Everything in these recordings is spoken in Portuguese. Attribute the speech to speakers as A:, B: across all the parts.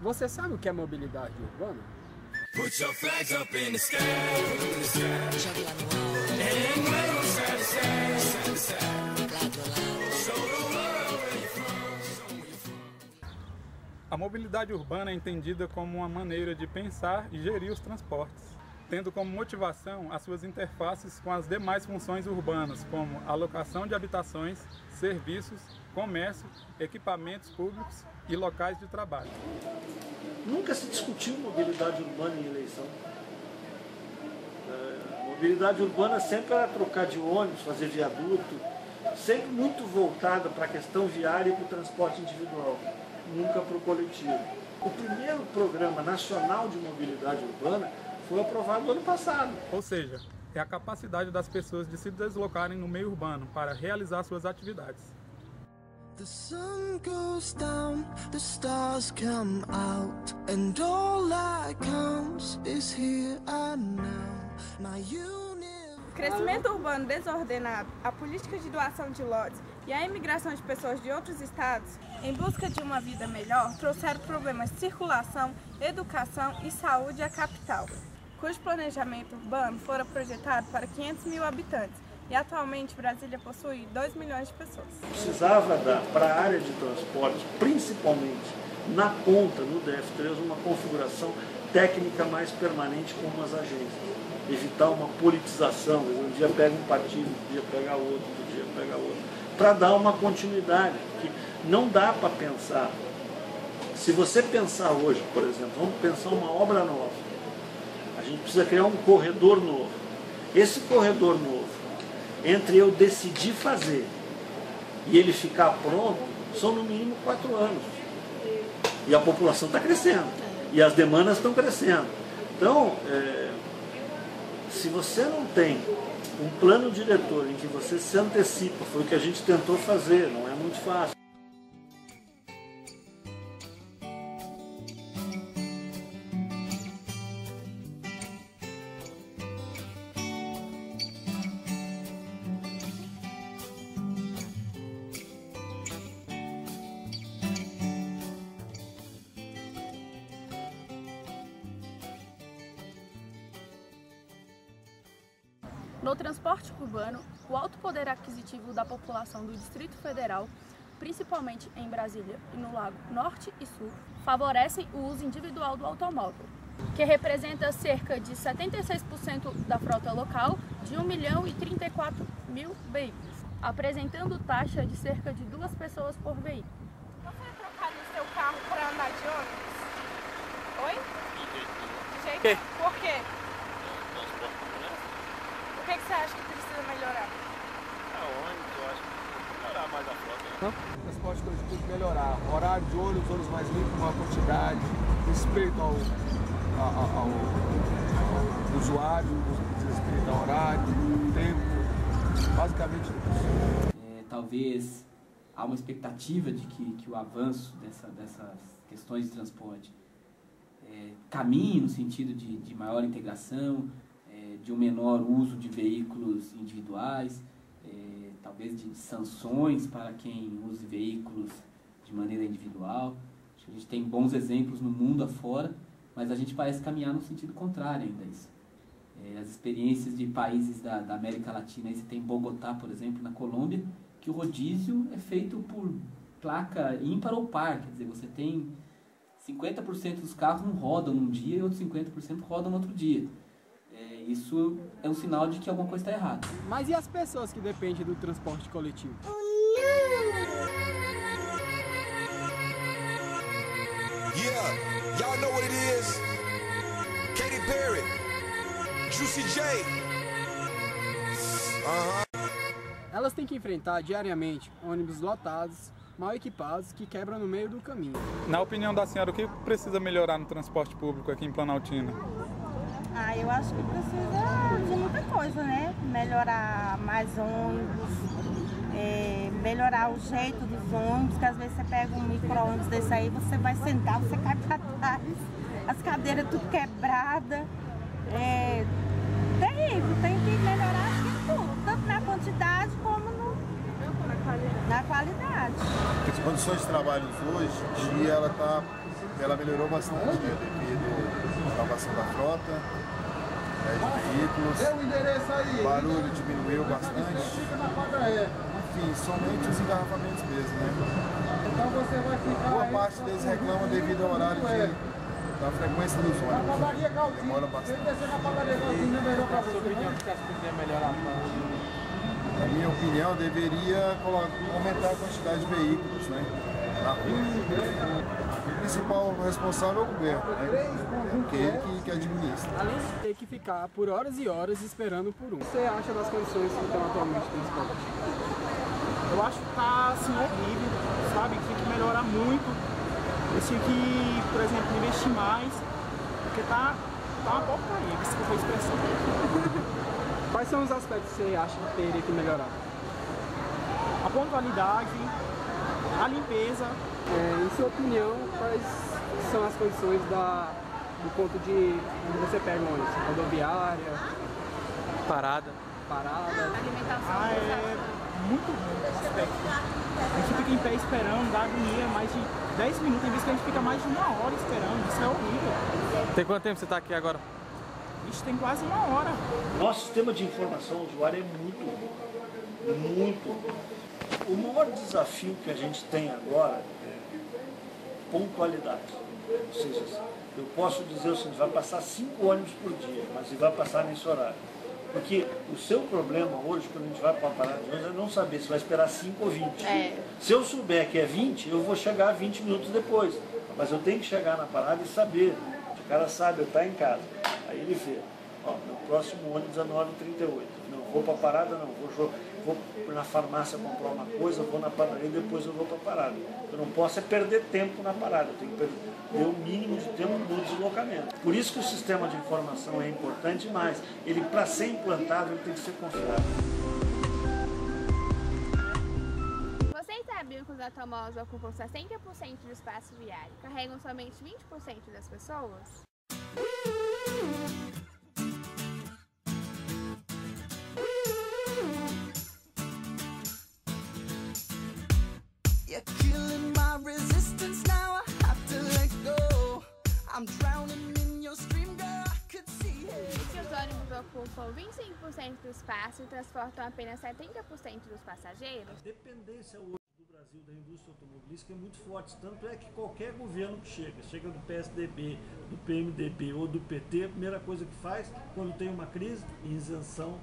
A: Você sabe o que é mobilidade urbana?
B: Put your flags up in the sky, jogue lá no alto, and wave side to side, side to side, lado a lado. Show the world where you're from, show where you're from.
C: A mobilidade urbana é entendida como uma maneira de pensar e gerir os transportes, tendo como motivação as suas interfaces com as demais funções urbanas, como alocação de habitações, serviços, comércio, equipamentos públicos e locais de trabalho.
D: Nunca se discutiu mobilidade urbana em eleição. Mobilidade urbana sempre era trocar de ônibus, fazer viaduto, sempre muito voltada para a questão viária e para o transporte individual, nunca para o coletivo. O primeiro programa nacional de mobilidade urbana foi aprovado no ano passado.
C: Ou seja, é a capacidade das pessoas de se deslocarem no meio urbano para realizar suas atividades.
B: The sun goes down, the stars come out, and all that counts is here and now. My
E: O crescimento urbano desordenado, a política de doação de lotes e a imigração de pessoas de outros estados em busca de uma vida melhor trouxeram problemas de circulação, educação e saúde à capital, cujo planejamento urbano fora projetado para 500 mil habitantes. E atualmente Brasília possui 2 milhões de pessoas.
D: Precisava dar para a área de transporte, principalmente na ponta, no DF3, uma configuração técnica mais permanente como as agências. Evitar uma politização, um dia pega um partido, um dia pega outro, outro dia pega outro, para dar uma continuidade, que não dá para pensar. Se você pensar hoje, por exemplo, vamos pensar uma obra nova, a gente precisa criar um corredor novo. Esse corredor novo, entre eu decidir fazer e ele ficar pronto, são no mínimo 4 anos. E a população está crescendo. E as demandas estão crescendo. Então, se você não tem um plano diretor em que você se antecipa, foi o que a gente tentou fazer, não é muito fácil.
F: No transporte urbano, o alto poder aquisitivo da população do Distrito Federal, principalmente em Brasília e no Lago Norte e Sul, favorecem o uso individual do automóvel, que representa cerca de 76% da frota local de 1.034.000 veículos, apresentando taxa de cerca de 2 pessoas por veículo.
E: Você vai trocar no seu carro para andar de ônibus? Oi? De jeito nenhum. Por quê? O que você acha que precisa melhorar?
G: Ônibus, eu acho que precisa melhorar mais a frota.
A: O transporte coletivo tem que melhorar. Horário de ônibus mais limpo, maior quantidade, respeito ao usuário, respeito ao horário, tempo, basicamente isso.
H: Talvez há uma expectativa de que o avanço dessas questões de transporte caminhe no sentido de maior integração, de um menor uso de veículos individuais, talvez de sanções para quem use veículos de maneira individual. Acho que a gente tem bons exemplos no mundo afora, mas a gente parece caminhar no sentido contrário ainda a isso. As experiências de países da América Latina, aí você tem Bogotá, por exemplo, na Colômbia, que o rodízio é feito por placa ímpar ou par, quer dizer, você tem 50% dos carros não rodam num dia e outros 50% rodam no outro dia. Isso é um sinal de que alguma coisa está errada.
A: Mas e as pessoas que dependem do transporte coletivo?
I: Yeah, y'all know what it is. Katy Perry, Juicy J.
A: Elas têm que enfrentar diariamente ônibus lotados, mal equipados, que quebram no meio do caminho.
C: Na opinião da senhora, o que precisa melhorar no transporte público aqui em Planaltina?
J: Eu acho que precisa de muita coisa, né? Melhorar mais ônibus, melhorar o jeito dos ônibus, que às vezes você pega um micro-ônibus desse aí, você vai sentar, você cai para trás, as cadeiras tudo quebradas. Terrível, tem que melhorar tudo, tanto na quantidade como na qualidade.
K: condições de trabalho hoje em dia ela melhorou bastante, né, devido à renovação da frota, de veículos, o barulho diminuiu bastante, enfim, somente os engarrafamentos mesmo, né. Boa parte deles reclamam devido ao horário da frequência dos ônibus, demora bastante. Na minha opinião, deveria aumentar a quantidade de veículos, né, na rua. O principal responsável é o governo, né, porque é ele que administra.
A: Além de ter que ficar por horas e horas esperando por um. O que você acha das condições que estão atualmente no transporte?
L: Eu acho que tá assim horrível, sabe? Tem que melhorar muito. Eles tinham que, por exemplo, investir mais, porque tá uma porcaria, desculpa a expressão.
A: Quais são os aspectos que você acha que teria que melhorar?
L: A pontualidade, a limpeza.
A: Em sua opinião, quais são as condições do ponto de onde você pega um ônibus? Rodoviária?
M: Parada.
F: Alimentação.
L: É muito ruim esse aspecto. A gente fica em pé esperando, dá agonia, mais de 10 minutos, em vez que a gente fica mais de 1 hora esperando, isso é horrível.
M: Tem quanto tempo você está aqui agora?
L: Isso tem quase 1 hora.
D: Nosso sistema de informação usuária é muito ruim, muito ruim. O maior desafio que a gente tem agora é pontualidade. Ou seja, eu posso dizer o seguinte, vai passar 5 ônibus por dia, mas ele vai passar nesse horário. Porque o seu problema hoje, quando a gente vai para uma parada de ônibus, é não saber se vai esperar 5 ou 20. Se eu souber que é 20, eu vou chegar 20 minutos depois. Mas eu tenho que chegar na parada e saber. O cara sabe, eu estou em casa. Aí ele vê, ó, meu próximo ônibus é 9h38. Não, vou para a parada, não, vou na farmácia comprar uma coisa, vou na padaria e depois eu vou para a parada. Eu não posso é perder tempo na parada, eu tenho que perder o mínimo de tempo no deslocamento. Por isso que o sistema de informação é importante, mas ele, para ser implantado, ele tem que ser confiável.
E: Vocês sabiam que os automóveis ocupam 60% do espaço viário, carregam somente 20% das pessoas?
B: You're killing my resistance now, I have to let go. I'm drowning in your stream, girl, I could see it.
E: E que os ônibus ocupam 25% do espaço e transportam apenas 70% dos passageiros?
D: A dependência hoje do Brasil da indústria automobilística é muito forte, tanto é que qualquer governo que chega do PSDB, do PMDB ou do PT, a primeira coisa que faz, quando tem uma crise, isenção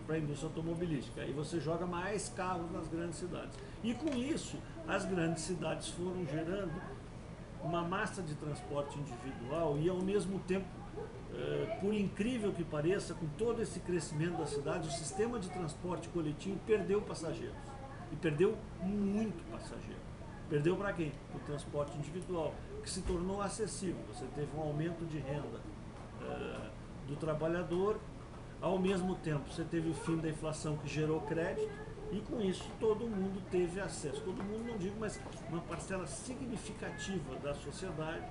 D: para a indústria automobilística. Aí você joga mais carros nas grandes cidades. E com isso, as grandes cidades foram gerando uma massa de transporte individual e, ao mesmo tempo, por incrível que pareça, com todo esse crescimento da cidade, o sistema de transporte coletivo perdeu passageiros. E perdeu muito passageiro. Perdeu para quem? Para o transporte individual, que se tornou acessível. Você teve um aumento de renda do trabalhador. Ao mesmo tempo, você teve o fim da inflação que gerou crédito e, com isso, todo mundo teve acesso. Todo mundo, não digo, mas uma parcela significativa da sociedade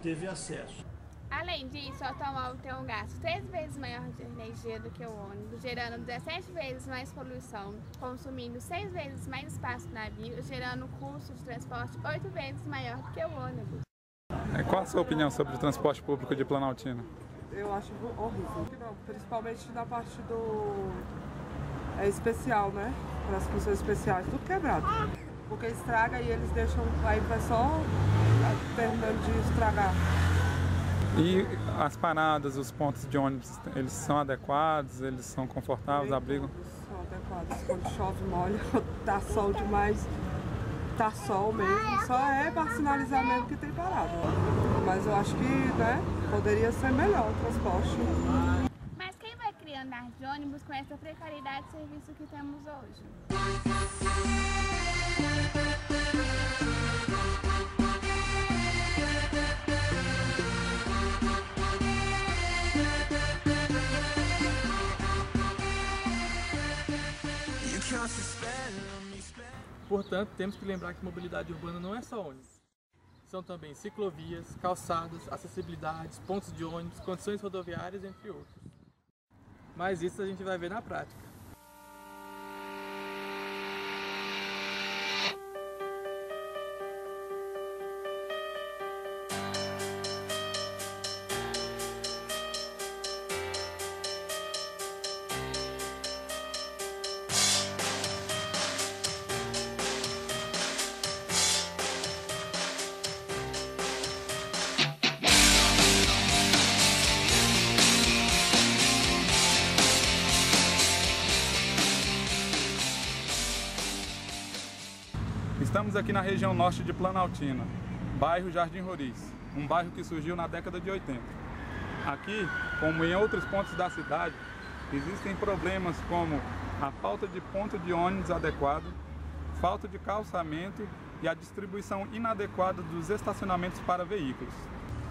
D: teve acesso.
E: Além disso, o automóvel tem um gasto 3 vezes maior de energia do que o ônibus, gerando 17 vezes mais poluição, consumindo 6 vezes mais espaço no navio, gerando custo de transporte 8 vezes maior do que o ônibus.
C: Qual a sua opinião sobre o transporte público de Planaltina?
N: Eu acho horrível, principalmente na parte do especial, né? Para as funções especiais, tudo quebrado. Porque estraga e eles deixam, aí vai só terminando de estragar.
C: E as paradas, os pontos de ônibus, eles são adequados, eles são confortáveis, abrigam?
N: São adequados, quando chove molha, tá sol demais, tá sol mesmo, só é para sinalizar mesmo que tem parada. Mas eu acho que, né, poderia ser melhor o transporte.
E: Mas quem vai criar andar de ônibus com essa precariedade de serviço que temos hoje?
M: Portanto, temos que lembrar que mobilidade urbana não é só ônibus. São também ciclovias, calçadas, acessibilidades, pontos de ônibus, condições rodoviárias, entre outros. Mas isso a gente vai ver na prática.
C: Estamos aqui na região norte de Planaltina, bairro Jardim Roriz, um bairro que surgiu na década de 80. Aqui, como em outros pontos da cidade, existem problemas como a falta de ponto de ônibus adequado, falta de calçamento e a distribuição inadequada dos estacionamentos para veículos.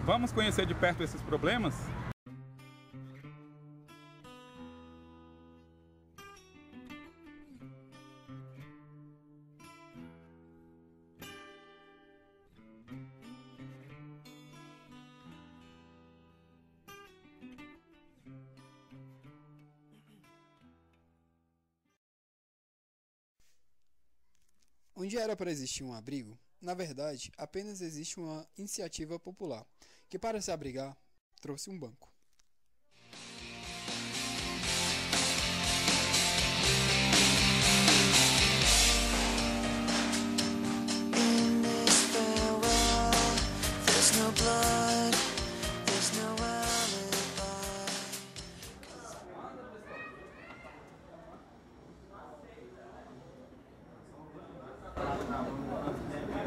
C: Vamos conhecer de perto esses problemas?
O: Onde era para existir um abrigo, na verdade, apenas existe uma iniciativa popular, que para se abrigar, trouxe um banco.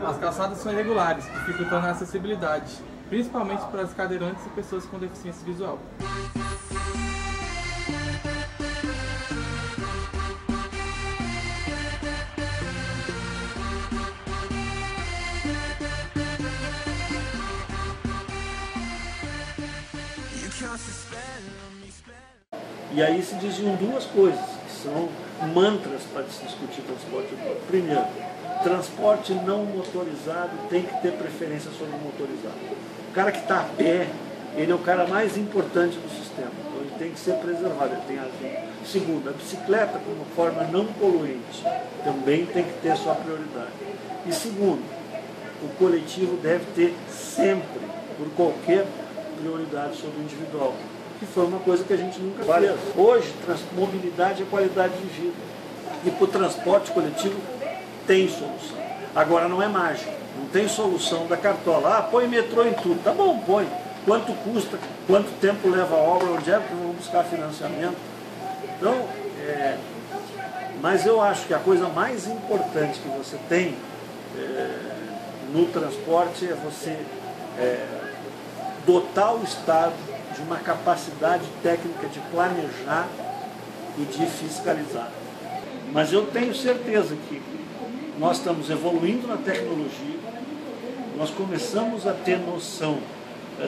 M: As calçadas são irregulares, dificultando a acessibilidade, principalmente para as cadeirantes e pessoas com deficiência visual.
D: E aí se diziam duas coisas, que são mantras para se discutir transporte urbano. Primeiro, transporte não motorizado tem que ter preferência sobre o motorizado. O cara que está a pé, ele é o cara mais importante do sistema, então ele tem que ser preservado, ele tem razão. Segundo, a bicicleta como forma não poluente também tem que ter sua prioridade. E segundo, o coletivo deve ter sempre, por qualquer prioridade sobre o individual, que foi uma coisa que a gente nunca fez. Hoje, mobilidade é qualidade de vida. E para o transporte coletivo tem solução. Agora não é mágico, não tem solução da cartola. Ah, põe metrô em tudo. Tá bom, põe. Quanto custa, quanto tempo leva a obra, onde é que vamos buscar financiamento? Então, mas eu acho que a coisa mais importante que você tem no transporte é você dotar o Estado de uma capacidade técnica de planejar e de fiscalizar. Mas eu tenho certeza que nós estamos evoluindo na tecnologia, nós começamos a ter noção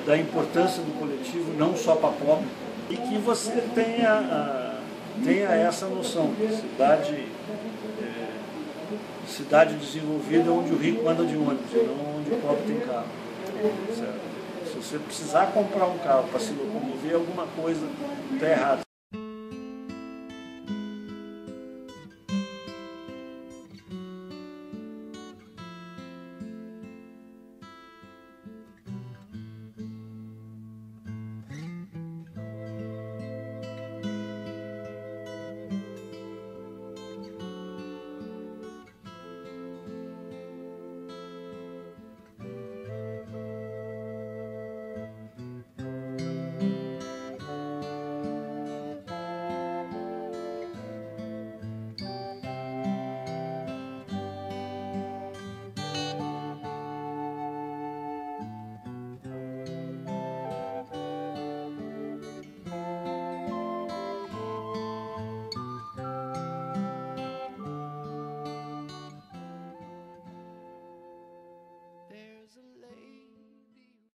D: da importância do coletivo, não só para pobre, e que você tenha essa noção. Cidade desenvolvida onde o rico anda de ônibus, não onde o pobre tem carro. Certo? Se você precisar comprar um carro para se locomover, alguma coisa está errada.